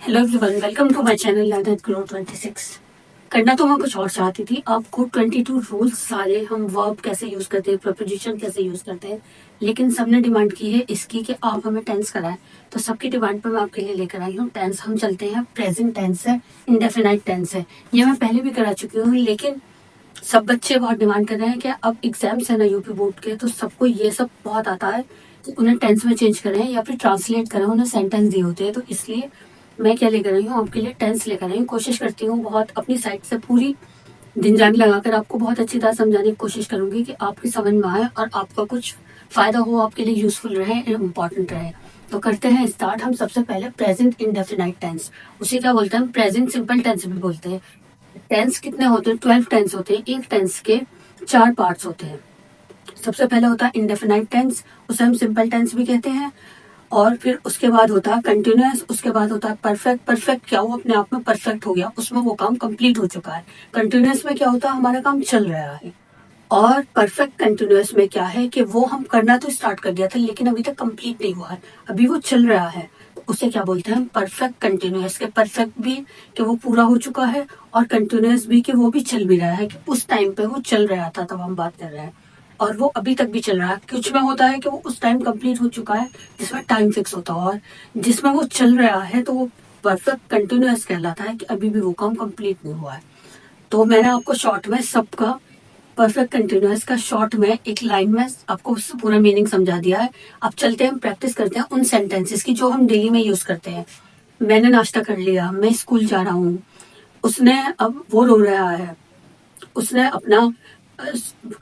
Hello everyone, welcome to my channel learn and grow 26। करना तो मैं कुछ और चाहती थी, आपको 22 रूल्स सारे हम वर्ब कैसे यूज करते हैं, प्रपोजिशन कैसे यूज करते हैं, लेकिन सबने डिमांड की है इसकी कि आप हमें टेंस कराएं। तो सबकी डिमांड पर मैं आपके लिए लेकर आई हूँ टेंस। हम चलते हैं, प्रेजेंट टेंस है, इंडेफिनाइट टेंस है। ये मैं पहले भी करा चुकी हूँ, लेकिन सब बच्चे बहुत डिमांड कर रहे हैं कि अब एग्जाम्स है ना यूपी बोर्ड के, तो सबको ये सब बहुत आता है कि उन्हें टेंस में चेंज करें या फिर ट्रांसलेट करें, उन्हें सेंटेंस दिए होते हैं। तो इसलिए मैं क्या लेकर आई हूँ, आपके लिए टेंस लेकर आई हूँ। कोशिश करती हूँ बहुत अपनी साइड से पूरी दिन जान लगाकर आपको बहुत अच्छी तरह समझाने की कोशिश करूंगी कि आपकी समझ में आए और आपका कुछ फायदा हो, आपके लिए यूजफुल रहे, इम्पोर्टेंट रहे। तो करते हैं स्टार्ट। हम सबसे पहले प्रेजेंट इंडेफिनाइट टेंस, उसे क्या बोलते हैं, प्रेजेंट सिंपल टेंस भी बोलते हैं। टेंस कितने होते हैं? 12 टेंस होते हैं। एक टेंस के 4 पार्ट्स होते हैं। सबसे पहले होता है इंडेफिनाइट टेंस, उसे हम सिंपल टेंस भी कहते हैं। और फिर उसके बाद होता है कंटिन्यूअस, उसके बाद होता है परफेक्ट। परफेक्ट क्या, वो अपने आप में परफेक्ट हो गया, उसमें वो काम कंप्लीट हो चुका है। कंटिन्यूअस में क्या होता है, हमारा काम चल रहा है। और परफेक्ट कंटिन्यूअस में क्या है कि वो हम करना तो स्टार्ट कर दिया था, लेकिन अभी तक कंप्लीट नहीं हुआ है, अभी वो चल रहा है। तो उसे क्या बोलते हैं, परफेक्ट कंटिन्यूअस। के परफेक्ट भी कि वो पूरा हो चुका है, और कंटिन्यूअस भी कि वो भी चल भी रहा है, कि उस टाइम पे वो चल रहा था तब हम बात कर रहे हैं, और वो अभी तक भी चल रहा है। कुछ में होता है कि वो उस टाइम कंप्लीट हो चुका है जिसमें टाइम फिक्स होता है, और जिसमें वो चल रहा है तो वो परफेक्ट कंटिन्यूअस कहलाता है कि अभी भी वो काम कंप्लीट नहीं हुआ है। तो मैंने आपको शॉर्ट में सबका परफेक्ट कंटिन्यूअस का शॉर्ट में एक लाइन में आपको पूरा मीनिंग समझा दिया है। अब चलते हैं, प्रैक्टिस करते हैं उन सेंटेंसेस की जो हम डेली में यूज करते हैं। मैंने नाश्ता कर लिया, मैं स्कूल जा रहा हूँ, उसने, अब वो रो रहा है, उसने अपना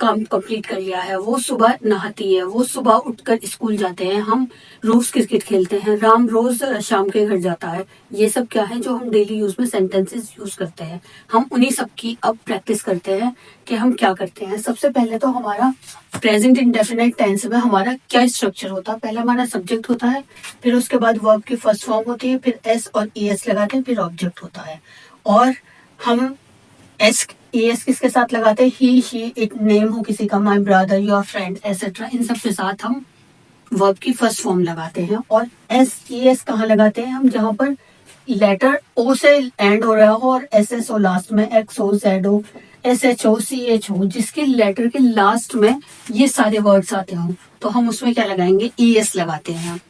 काम कंप्लीट कर लिया है, वो सुबह नहाती है, वो सुबह उठकर स्कूल जाते हैं, हम रोज क्रिकेट खेलते हैं, राम रोज शाम के घर जाता है। ये सब क्या है जो हम डेली यूज में सेंटेंसेस यूज करते हैं। हम उन्हीं सब की अब प्रैक्टिस करते हैं कि हम क्या करते हैं। सबसे पहले तो हमारा प्रेजेंट इंडेफिनिट टेंस में हमारा क्या स्ट्रक्चर होता है। पहले हमारा सब्जेक्ट होता है, फिर उसके बाद वर्ब की फर्स्ट फॉर्म होती है, फिर एस और ई एस लगाते हैं, फिर ऑब्जेक्ट होता है। और हम एस एस किसके साथ लगाते हैं, ही शी, एक नेम हो किसी का, my brother, your friend, etcetera, इन सब के साथ हम वर्ब की फर्स्ट फॉर्म लगाते हैं। और एस ई एस कहाँ लगाते हैं हम, जहां पर लेटर ओ से एंड हो रहा हो और एस एस हो लास्ट में, एक्स हो, जेड हो, एस एच हो, सी एच हो, जिसके लेटर के लास्ट में ये सारे वर्ड्स आते हों, तो हम उसमें क्या लगाएंगे, ई एस लगाते हैं।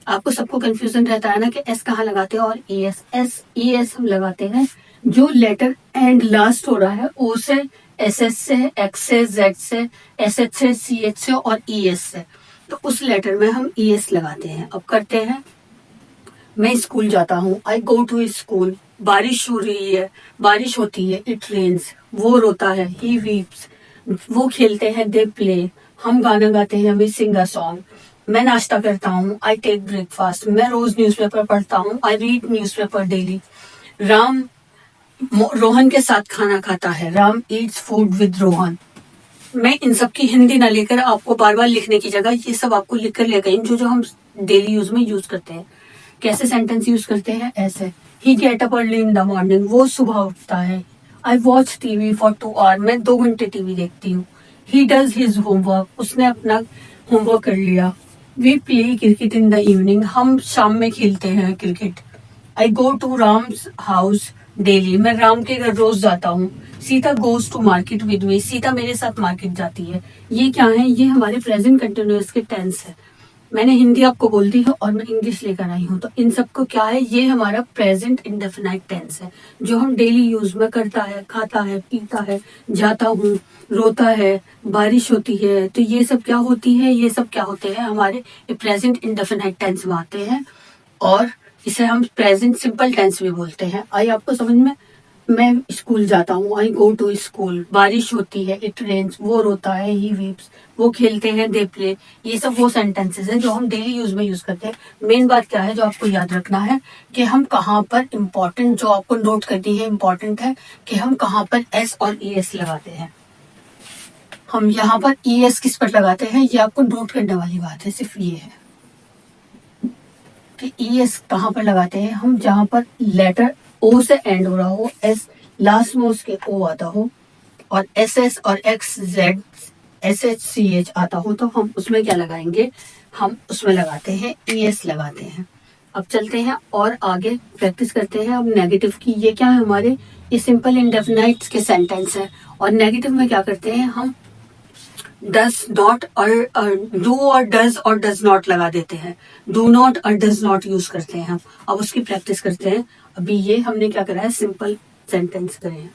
आपको सबको कंफ्यूजन रहता है ना कि एस कहाँ लगाते हैं और E S. S E S हम लगाते हैं जो लेटर एंड लास्ट हो रहा है, ओ से, एस एस से, एक्स से, जेड से, एस एच से, सी एच से और ई एस से, तो उस लेटर में हम ई एस लगाते हैं। अब करते हैं, मैं स्कूल जाता हूँ, आई गो टू स्कूल। बारिश हो रही है, बारिश होती है, इट रेन्स। वो रोता है, ही वीप्स। वो खेलते हैं, दे प्ले। हम गाना गाते हैं, वी सिंग अ सॉन्ग। मैं नाश्ता करता हूँ, आई टेक ब्रेकफास्ट। मैं रोज न्यूज़पेपर पढ़ता हूँ, I read newspaper daily. Ram Rohan के साथ खाना खाता है, Ram Yeats food with Rohan. मैं इन सब की हिंदी ना लेकर आपको बार बार लिखने की जगह ये सब आपको लिख कर ले गई, जो जो हम डेली यूज में यूज करते हैं। कैसे सेंटेंस यूज करते हैं, ऐसे, ही get up early in the morning, वो सुबह उठता है। I watch TV for 2 hour, मैं 2 घंटे टीवी देखती हूँ। ही डज हिज होमवर्क, उसने अपना होमवर्क कर लिया। We play cricket in the evening, हम शाम में खेलते हैं cricket. I go to Ram's house daily, मैं राम के घर रोज जाता हूँ। Sita goes to market with me, Sita मेरे साथ मार्केट जाती है। ये क्या है, ये हमारे प्रेजेंट कंटिन्यूअस के टेंस है। मैंने हिंदी आपको बोल दी है और मैं इंग्लिश लेकर आई हूँ, तो इन सबको क्या है, ये हमारा प्रेजेंट इंडेफिनाइट टेंस है, जो हम डेली यूज में करता है, खाता है, पीता है, जाता हूँ, रोता है, बारिश होती है। तो ये सब क्या होती है, ये सब क्या होते हैं, हमारे प्रेजेंट इंडेफिनाइट टेंस में आते हैं। और इसे हम प्रेजेंट सिंपल टेंस भी बोलते हैं। आई आपको समझ में, मैं स्कूल जाता हूँ, आई गो टू स्कूल। बारिश होती है, इट रेन्स। वो रोता है, ही वीप्स। वो खेलते हैं, दे प्ले। ये सब वो सेंटेंसेस हैं जो हम डेली यूज में यूज करते हैं। मेन बात क्या है जो आपको याद रखना है, कि हम कहाँ पर इम्पोर्टेंट, जो आपको नोट करनी है इम्पोर्टेंट है, कि हम कहाँ पर एस और ई एस लगाते हैं। हम यहाँ पर ई एस किस पर लगाते हैं, ये आपको नोट करने वाली बात है, सिर्फ ये है कि ई एस कहाँ पर लगाते हैं हम, जहां पर लेटर ओ से एंड हो रहा हो, एस लास्ट में उसके ओ आता हो, और एस एस और X Z, S H C H आता हो, तो हम उसमें क्या लगाएंगे, हम उसमें लगाते हैं ई एस लगाते हैं। अब चलते हैं और आगे प्रैक्टिस करते हैं। अब नेगेटिव की, ये क्या है हमारे, ये सिंपल इंडेफिनाइट के सेंटेंस है। और नेगेटिव में क्या करते हैं हम, डज नॉट और डू और डज और डज नॉट लगा देते हैं, डू नॉट और डज नॉट यूज करते हैं हम। अब उसकी प्रैक्टिस करते हैं। अभी ये हमने क्या करा है, सिंपल सेंटेंस करे हैं।